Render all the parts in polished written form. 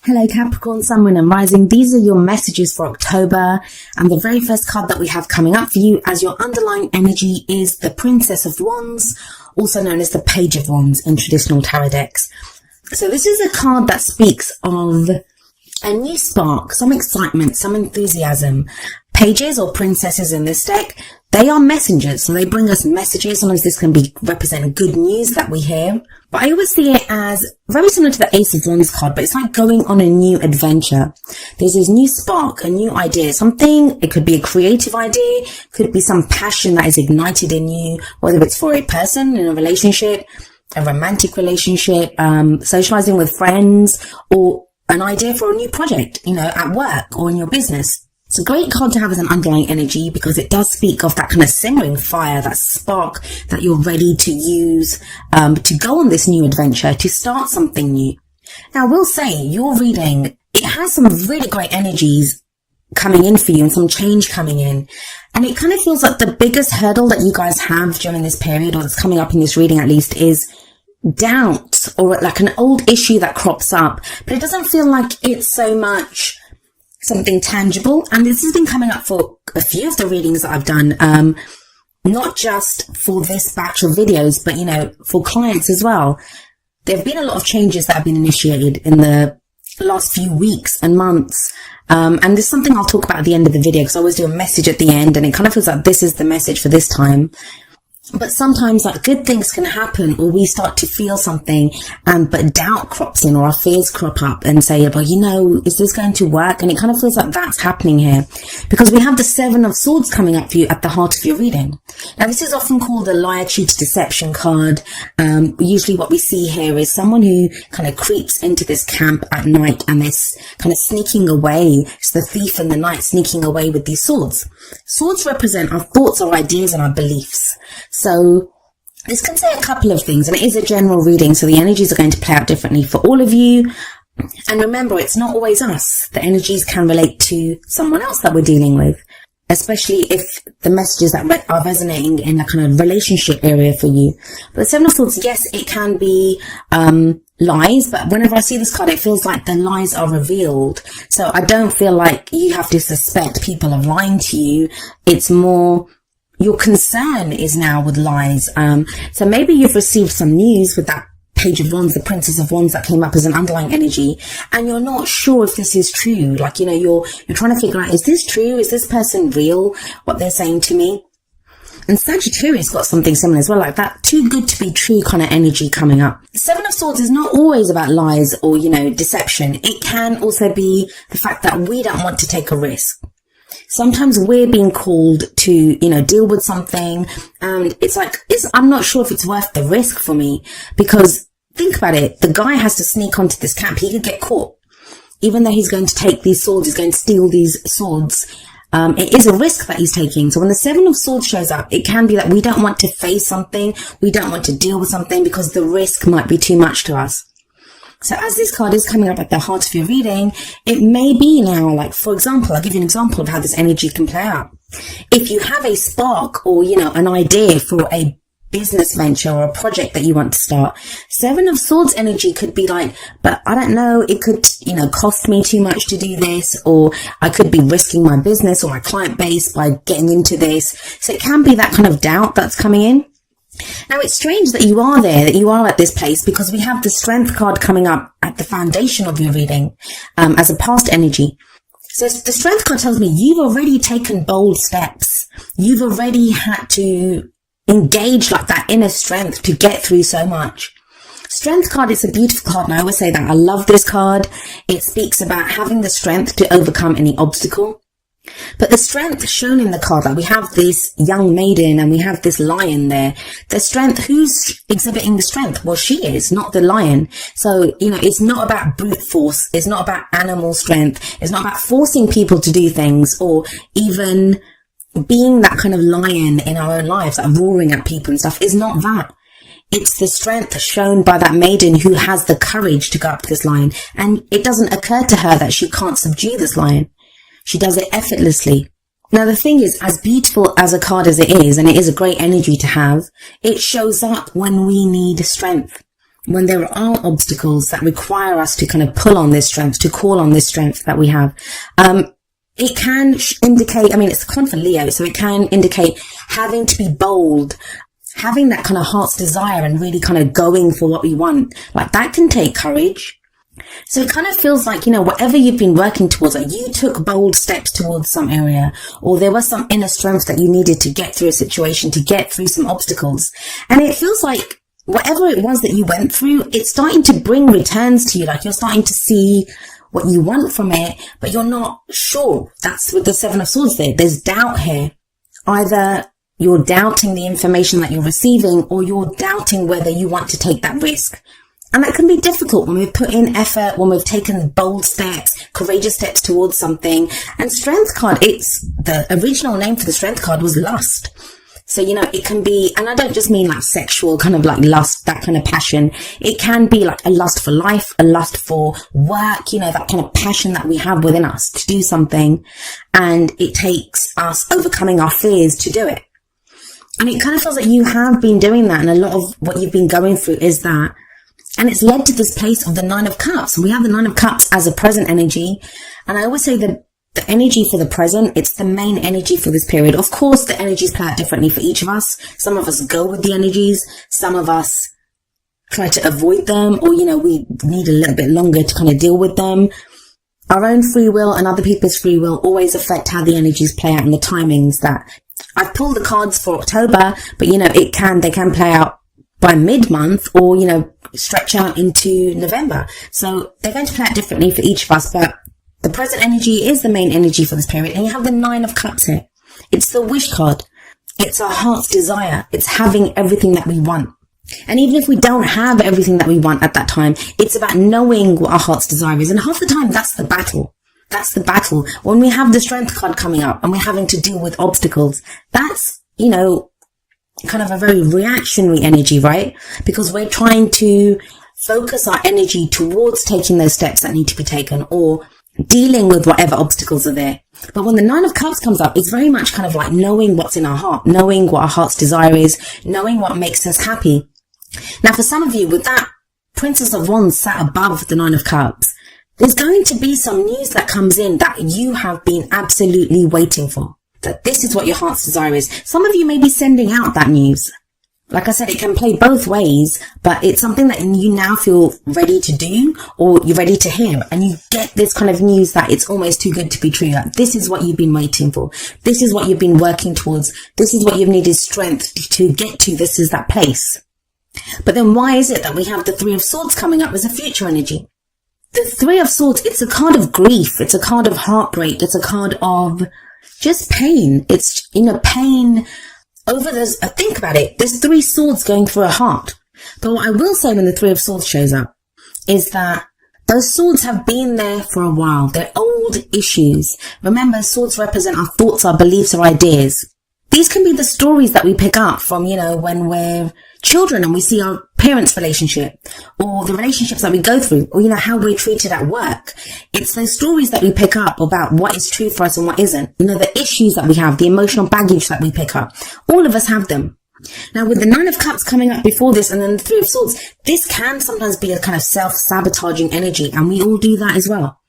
Hello Capricorn, Sun, Moon and Rising. These are your messages for October, and the very first card that we have coming up for you as your underlying energy is the Princess of Wands, also known as the Page of Wands in traditional tarot decks. So this is a card that speaks of a new spark, some excitement, some enthusiasm. Pages or princesses in this deck, they are messengers, so they bring us messages. Sometimes this can be represent good news that we hear, but I always see it as very similar to the Ace of Wands card, but it's like going on a new adventure. There's this new spark, a new idea, something. It could be a creative idea, could be some passion that is ignited in you, whether it's for a person in a relationship, a romantic relationship, socializing with friends, or an idea for a new project, at work or in your business. It's a great card to have as an underlying energy because it does speak of that kind of simmering fire, that spark that you're ready to use to go on this new adventure, to start something new. Now, I will say, your reading, it has some really great energies coming in for you and some change coming in. And it kind of feels like the biggest hurdle that you guys have during this period, or that's coming up in this reading at least, is doubt or like an old issue that crops up. But it doesn't feel like it's so much something tangible, and this has been coming up for a few of the readings that I've done, not just for this batch of videos, but for clients as well. There have been a lot of changes that have been initiated in the last few weeks and months, and there's something I'll talk about at the end of the video because I always do a message at the end, and it kind of feels like this is the message for this time. But sometimes like good things can happen, or we start to feel something, but doubt crops in, or our fears crop up and say, well, is this going to work? And it kind of feels like that's happening here because we have the Seven of Swords coming up for you at the heart of your reading. Now, this is often called the liar, cheat, deception card. Usually what we see here is someone who kind of creeps into this camp at night and is kind of sneaking away. It's the thief in the night sneaking away with these swords. Swords represent our thoughts, our ideas, and our beliefs. So this can say a couple of things, and it is a general reading, so the energies are going to play out differently for all of you. And remember, it's not always us. The energies can relate to someone else that we're dealing with, especially if the messages that are resonating in a kind of relationship area for you. But the Seven of Swords, yes, it can be lies, but whenever I see this card, it feels like the lies are revealed. So I don't feel like you have to suspect people of lying to you. It's more your concern is now with lies. So maybe you've received some news with that Page of Wands, the Princess of Wands that came up as an underlying energy, and you're not sure if this is true. Like, you're trying to figure out, is this true? Is this person real? What they're saying to me? And Sagittarius got something similar as well, like that too good to be true kind of energy coming up. The Seven of Swords is not always about lies or, deception. It can also be the fact that we don't want to take a risk. Sometimes we're being called to, deal with something, and it's like, I'm not sure if it's worth the risk for me, because think about it. The guy has to sneak onto this camp. He could get caught. Even though he's going to take these swords, he's going to steal these swords. It is a risk that he's taking. So when the Seven of Swords shows up, it can be that we don't want to face something. We don't want to deal with something because the risk might be too much to us. So as this card is coming up at the heart of your reading, it may be now, like, for example, I'll give you an example of how this energy can play out. If you have a spark or, an idea for a business venture or a project that you want to start, Seven of Swords energy could be like, but I don't know, it could, cost me too much to do this, or I could be risking my business or my client base by getting into this. So it can be that kind of doubt that's coming in. Now, it's strange that you are there, that you are at this place, because we have the Strength card coming up at the foundation of your reading as a past energy. So the Strength card tells me you've already taken bold steps. You've already had to engage like that inner strength to get through so much. Strength card is a beautiful card, and I always say that. I love this card. It speaks about having the strength to overcome any obstacle. But the strength shown in the card, like we have this young maiden and we have this lion there. The strength, who's exhibiting the strength? Well, she is, not the lion. So, it's not about brute force. It's not about animal strength. It's not about forcing people to do things, or even being that kind of lion in our own lives, like roaring at people and stuff. Is not that. It's the strength shown by that maiden who has the courage to go up to this lion. And it doesn't occur to her that she can't subdue this lion. She does it effortlessly. Now, the thing is, as beautiful as a card as it is, and it is a great energy to have, it shows up when we need strength. when there are obstacles that require us to kind of pull on this strength, to call on this strength that we have, it can indicate, I mean, it's kind of for Leo, so it can indicate having to be bold, having that kind of heart's desire and really kind of going for what we want. Like, that can take courage. So it kind of feels like, you know, whatever you've been working towards, like you took bold steps towards some area, or there was some inner strength that you needed to get through a situation, to get through some obstacles. And it feels like whatever it was that you went through, it's starting to bring returns to you. Like, you're starting to see what you want from it, but you're not sure. That's with the Seven of Swords there. There's doubt here. Either you're doubting the information that you're receiving, or you're doubting whether you want to take that risk. And that can be difficult when we've put in effort, when we've taken bold steps, courageous steps towards something. And Strength card, it's the original name for the Strength card was lust. So, you know, it can be, and I don't just mean like sexual, kind of like lust, that kind of passion. It can be like a lust for life, a lust for work, you know, that kind of passion that we have within us to do something. And it takes us overcoming our fears to do it. And it kind of feels like you have been doing that. And a lot of what you've been going through is that. And it's led to this place of the Nine of Cups. And we have the Nine of Cups as a present energy. And I always say that the energy for the present, it's the main energy for this period. Of course, the energies play out differently for each of us. Some of us go with the energies. Some of us try to avoid them, or, you know, we need a little bit longer to kind of deal with them. Our own free will and other people's free will always affect how the energies play out and the timings that I've pulled the cards for October, but, you know, they can play out by mid-month, or, you know, stretch out into November. So they're going to play out differently for each of us, but the present energy is the main energy for this period. And you have the Nine of Cups here. It's the wish card. It's our heart's desire. It's having everything that we want. And even if we don't have everything that we want at that time, it's about knowing what our heart's desire is. And half the time, that's the battle. That's the battle. When we have the Strength card coming up and we're having to deal with obstacles, that's, you know, kind of a very reactionary energy, right? Because we're trying to focus our energy towards taking those steps that need to be taken, or dealing with whatever obstacles are there. But when the Nine of Cups comes up, it's very much kind of like knowing what's in our heart, knowing what our heart's desire is, knowing what makes us happy. Now, for some of you, with that Princess of Wands sat above the Nine of Cups, there's going to be some news that comes in that you have been absolutely waiting for. That this is what your heart's desire is. Some of you may be sending out that news. Like I said, it can play both ways, but it's something that you now feel ready to do, or you're ready to hear. And you get this kind of news that it's almost too good to be true. Like, this is what you've been waiting for. This is what you've been working towards. This is what you've needed strength to get to. This is that place. But then why is it that we have the Three of Swords coming up as a future energy? The Three of Swords, it's a card of grief. It's a card of heartbreak. It's a card of just pain. It's, you know, pain over this. Think about it. There's three swords going through a heart. But what I will say when the Three of Swords shows up is that those swords have been there for a while. They're old issues. Remember, swords represent our thoughts, our beliefs, our ideas. These can be the stories that we pick up from, you know, when we're children and we see our parents' relationship, or the relationships that we go through, or, you know, how we're treated at work. It's those stories that we pick up about what is true for us and what isn't. You know, the issues that we have, the emotional baggage that we pick up. All of us have them. Now, with the Nine of Cups coming up before this, and then the Three of Swords, this can sometimes be a kind of self-sabotaging energy, and we all do that as well.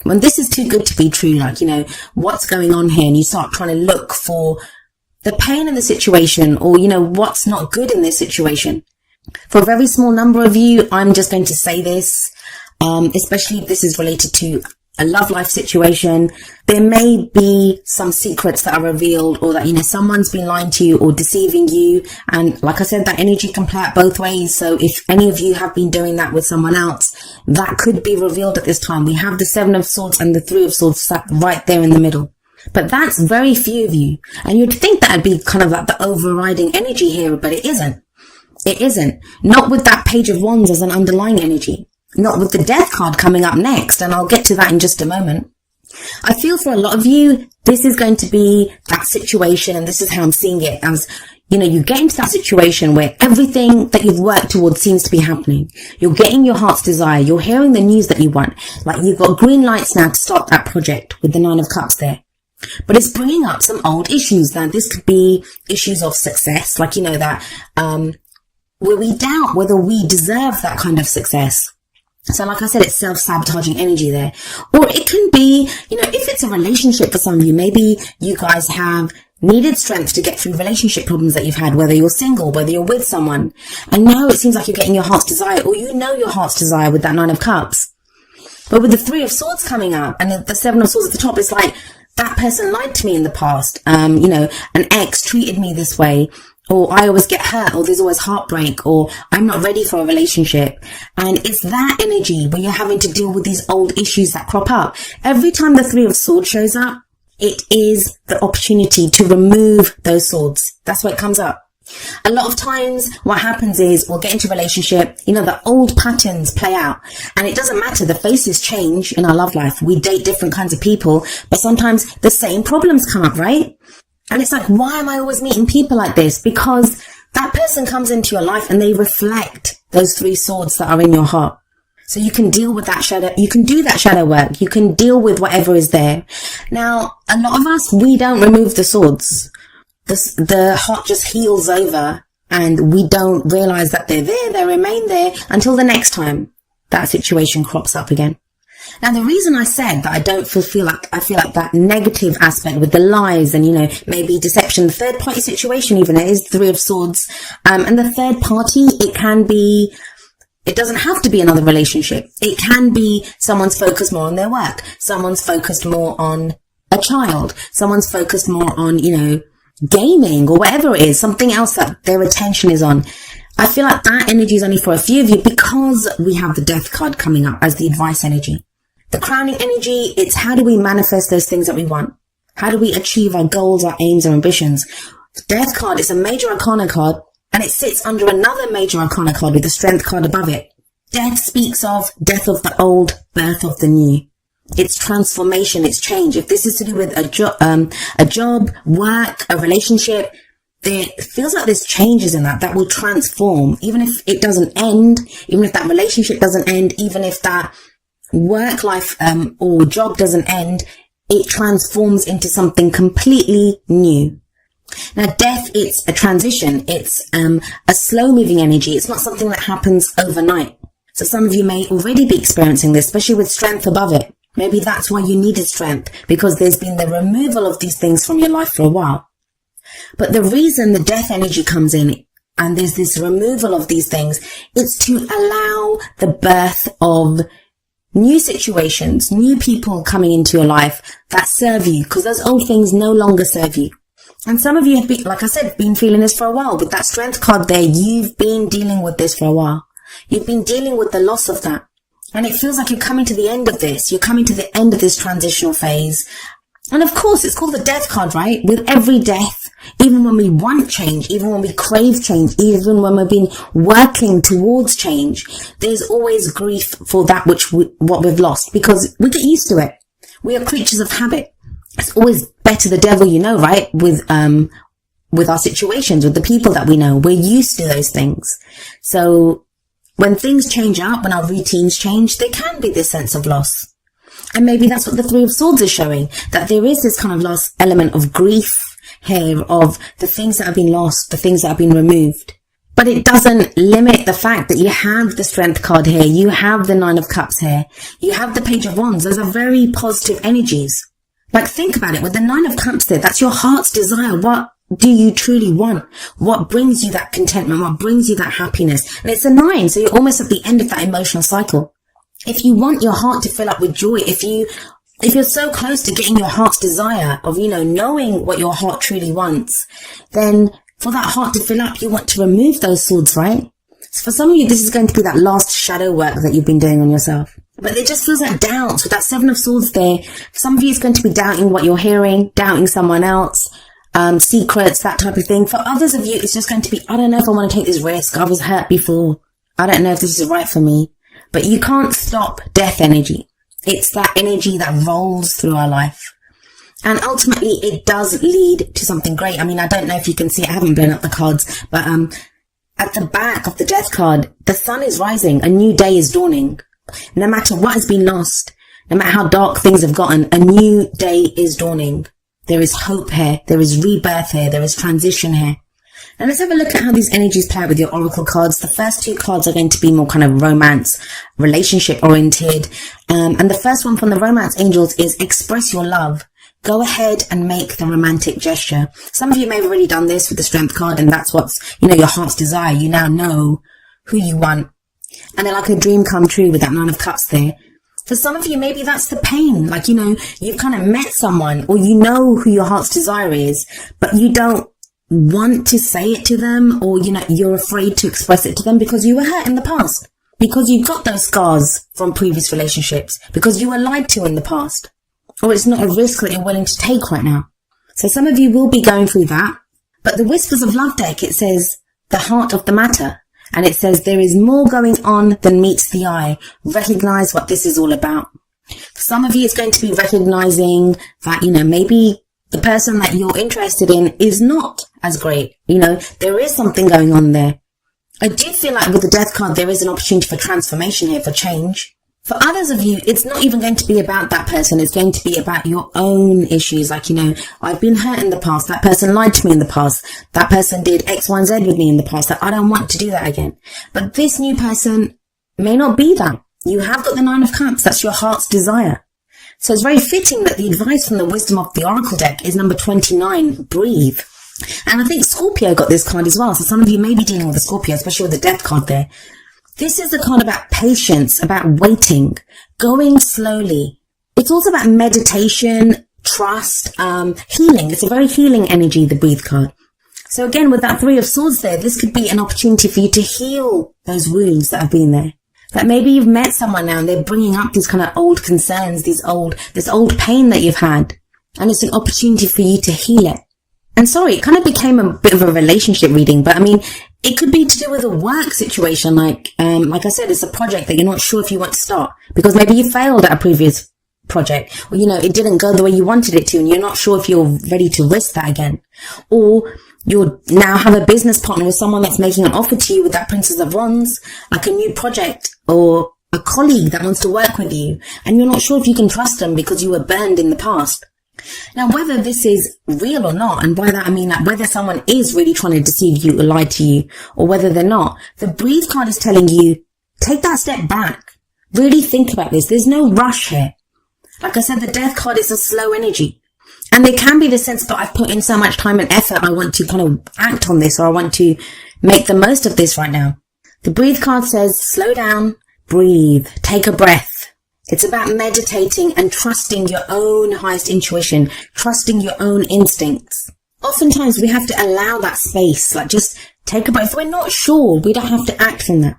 When this is too good to be true, like, you know, what's going on here, and you start trying to look for the pain in the situation, or, you know, what's not good in this situation. For a very small number of you, I'm just going to say this, especially if this is related to a love life situation. There may be some secrets that are revealed, or that, you know, someone's been lying to you or deceiving you. And like I said, that energy can play out both ways. So if any of you have been doing that with someone else, that could be revealed at this time. We have the Seven of Swords and the Three of Swords sat right there in the middle. But that's very few of you. And you'd think that'd be kind of like the overriding energy here, but it isn't. It isn't. Not with that Page of Wands as an underlying energy. Not with the Death card coming up next, and I'll get to that in just a moment. I feel for a lot of you, this is going to be that situation, and this is how I'm seeing it as, you know, you get into that situation where everything that you've worked towards seems to be happening. You're getting your heart's desire. You're hearing the news that you want. Like, you've got green lights now to start that project with the Nine of Cups there. But it's bringing up some old issues. Now, this could be issues of success, like, you know, that, where we doubt whether we deserve that kind of success. So like I said, it's self-sabotaging energy there. Or it can be, if it's a relationship for some of you, maybe you guys have needed strength to get through relationship problems that you've had, whether you're single, whether you're with someone. And now it seems like you're getting your heart's desire, or your heart's desire with that 9 of Cups. But with the 3 of Swords coming up and the 7 of Swords at the top, it's like that person lied to me in the past. An ex treated me this way, or I always get hurt, or there's always heartbreak, or I'm not ready for a relationship. And it's that energy where you're having to deal with these old issues that crop up. Every time the 3 of Swords shows up, it is the opportunity to remove those swords. That's why it comes up. A lot of times what happens is we'll get into a relationship, the old patterns play out, and it doesn't matter. The faces change in our love life. We date different kinds of people, but sometimes the same problems come up, right? And it's like, why am I always meeting people like this? Because that person comes into your life and they reflect those 3 swords that are in your heart. So you can deal with that shadow. You can do that shadow work. You can deal with whatever is there. Now, a lot of us, we don't remove the swords. The heart just heals over and we don't realize that they're there. They remain there until the next time that situation crops up again. Now, the reason I said that I don't feel like that negative aspect with the lies and, maybe deception, the third party situation, even it is 3 of Swords. And the third party, it doesn't have to be another relationship. It can be someone's focused more on their work. Someone's focused more on a child. Someone's focused more on, gaming or whatever it is, something else that their attention is on. I feel like that energy is only for a few of you because we have the Death card coming up as the advice energy. The crowning energy, it's how do we manifest those things that we want? How do we achieve our goals, our aims, our ambitions? The Death card is a major arcana card, and it sits under another major arcana card with the Strength card above it. Death speaks of death of the old, birth of the new. It's transformation, it's change. If this is to do with a job, work, a relationship, it feels like there's changes in that will transform. Even if it doesn't end, even if that relationship doesn't end, even if that work life or job doesn't end, it transforms into something completely new. Now, death, it's a transition. It's a slow moving energy. It's not something that happens overnight. So some of you may already be experiencing this, especially with strength above it. Maybe that's why you needed strength, because there's been the removal of these things from your life for a while. But the reason the death energy comes in and there's this removal of these things, it's to allow the birth of new situations, new people coming into your life that serve you, because those old things no longer serve you. And some of you have been, like I said, been feeling this for a while. With that strength card there, you've been dealing with this for a while. You've been dealing with the loss of that. And it feels like you're coming to the end of this. You're coming to the end of this transitional phase. And of course, it's called the Death card, right? With every death, even when we want change, even when we crave change, even when we've been working towards change, there's always grief for that what we've lost, because we get used to it. We are creatures of habit. It's always better the devil you know, right? With our situations, with the people that we know, we're used to those things. So when things change up, when our routines change, there can be this sense of loss. And maybe that's what the 3 of Swords is showing, that there is this kind of loss element of grief here, of the things that have been lost, the things that have been removed. But it doesn't limit the fact that you have the Strength card here, you have the 9 of Cups here, you have the Page of Wands. Those are very positive energies. Like, think about it, with the 9 of Cups there, that's your heart's desire. What do you truly want? What brings you that contentment? What brings you that happiness? And it's a 9, so you're almost at the end of that emotional cycle. If you want your heart to fill up with joy, if you're so close to getting your heart's desire of, knowing what your heart truly wants, then for that heart to fill up, you want to remove those swords, right? So for some of you, this is going to be that last shadow work that you've been doing on yourself. But it just feels like doubts with that 7 of Swords there. For some of you, it's going to be doubting what you're hearing, doubting someone else, secrets, that type of thing. For others of you, it's just going to be, I don't know if I want to take this risk. I was hurt before. I don't know if this is right for me. But you can't stop death energy. It's that energy that rolls through our life. And ultimately, it does lead to something great. I mean, I don't know if you can see it. I haven't blown up the cards. But at the back of the Death card, the sun is rising. A new day is dawning. No matter what has been lost, no matter how dark things have gotten, a new day is dawning. There is hope here. There is rebirth here. There is transition here. Now let's have a look at how these energies play out with your oracle cards. The first two cards are going to be more kind of romance, relationship oriented. And the first one from the romance angels is express your love. Go ahead and make the romantic gesture. Some of you may have already done this with the strength card, and that's what's, your heart's desire. You now know who you want. And they're like a dream come true with that 9 of cups there. For some of you, maybe that's the pain. Like, you've kind of met someone, or you know who your heart's desire is, but you don't want to say it to them, or, you're afraid to express it to them because you were hurt in the past, because you got those scars from previous relationships, because you were lied to in the past, or it's not a risk that you're willing to take right now. So some of you will be going through that. But the Whispers of Love deck, it says the heart of the matter. And it says there is more going on than meets the eye. Recognize what this is all about. For some of you, it's going to be recognizing that, maybe the person that you're interested in is not as great. There is something going on there. I do feel like with the Death card, there is an opportunity for transformation here, for change. For others of you, it's not even going to be about that person. It's going to be about your own issues. Like, I've been hurt in the past. That person lied to me in the past. That person did X, Y, and Z with me in the past. That I don't want to do that again. But this new person may not be that. You have got the 9 of cups. That's your heart's desire. So it's very fitting that the advice from the Wisdom of the Oracle deck is number 29, breathe. And I think Scorpio got this card as well. So some of you may be dealing with a Scorpio, especially with the Death card there. This is a card about patience, about waiting, going slowly. It's also about meditation, trust, healing. It's a very healing energy, the breathe card. So again, with that 3 of swords there, this could be an opportunity for you to heal those wounds that have been there. That maybe you've met someone now and they're bringing up these kind of old concerns, this old pain that you've had. And it's an opportunity for you to heal it. And sorry, it kind of became a bit of a relationship reading, but it could be to do with a work situation. Like I said, it's a project that you're not sure if you want to start because maybe you failed at a previous project, or, it didn't go the way you wanted it to, and you're not sure if you're ready to risk that again. Or you now have a business partner with someone that's making an offer to you with that Princess of Wands, like a new project or a colleague that wants to work with you, and you're not sure if you can trust them because you were burned in the past. Now, whether this is real or not, and by that I mean like whether someone is really trying to deceive you or lie to you, or whether they're not, the breathe card is telling you, take that step back. Really think about this. There's no rush here. Like I said, the Death card is a slow energy. And there can be the sense that I've put in so much time and effort, I want to kind of act on this, or I want to make the most of this right now. The breathe card says, slow down, breathe, take a breath. It's about meditating and trusting your own highest intuition, trusting your own instincts. Oftentimes we have to allow that space, like just take a breath. If we're not sure, we don't have to act on that.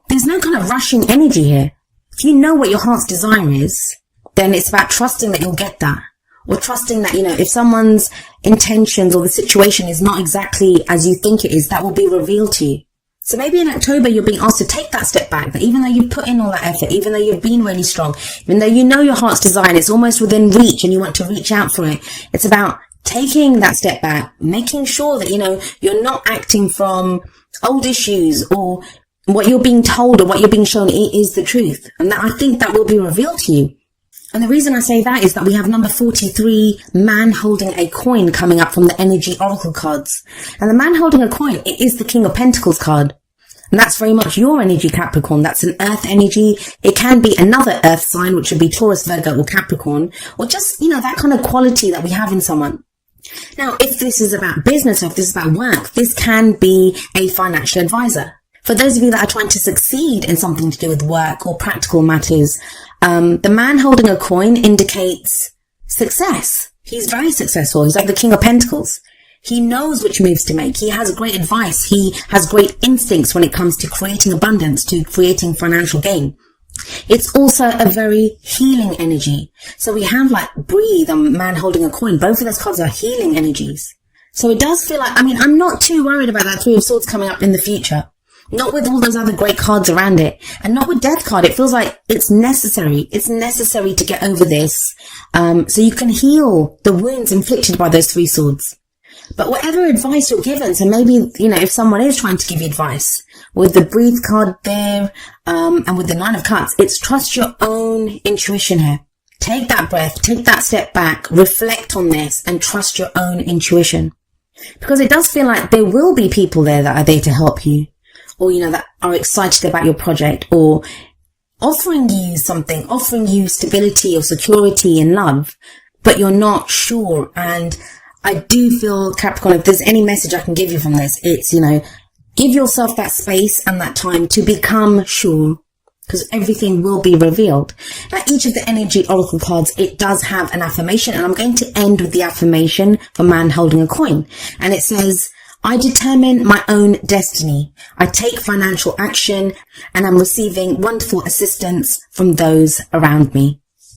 There's no kind of rushing energy here. If you know what your heart's desire is, then it's about trusting that you'll get that. Or trusting that, if someone's intentions or the situation is not exactly as you think it is, that will be revealed to you. So maybe in October, you're being asked to take that step back, that even though you've put in all that effort, even though you've been really strong, even though you know your heart's desire and it's almost within reach and you want to reach out for it, it's about taking that step back, making sure that, you're not acting from old issues or what you're being told or what you're being shown is the truth. And that I think that will be revealed to you. And the reason I say that is that we have number 43, man holding a coin, coming up from the energy oracle cards. And the man holding a coin, it is the King of Pentacles card. And that's very much your energy, Capricorn. That's an earth energy. It can be another earth sign, which would be Taurus, Virgo, or Capricorn, or just, that kind of quality that we have in someone. Now, if this is about business or if this is about work, this can be a financial advisor. For those of you that are trying to succeed in something to do with work or practical matters, the man holding a coin indicates success. He's very successful. He's like the King of Pentacles. He knows which moves to make. He has great advice. He has great instincts when it comes to creating abundance, to creating financial gain. It's also a very healing energy. So we have like breathe and man holding a coin. Both of those cards are healing energies. So it does feel like, I'm not too worried about that 3 of Swords coming up in the future. Not with all those other great cards around it. And not with Death card. It feels like it's necessary. It's necessary to get over this. So you can heal the wounds inflicted by those 3 swords. But whatever advice you're given, so maybe, if someone is trying to give you advice, with the breathe card there, and with the 9 of cups, it's trust your own intuition here. Take that breath, take that step back, reflect on this, and trust your own intuition. Because it does feel like there will be people there that are there to help you, or, that are excited about your project, or offering you something, offering you stability or security and love, but you're not sure. And I do feel, Capricorn, if there's any message I can give you from this, it's, give yourself that space and that time to become sure, because everything will be revealed. Now, each of the energy oracle cards, it does have an affirmation, and I'm going to end with the affirmation for man holding a coin. And it says, I determine my own destiny. I take financial action, and I'm receiving wonderful assistance from those around me.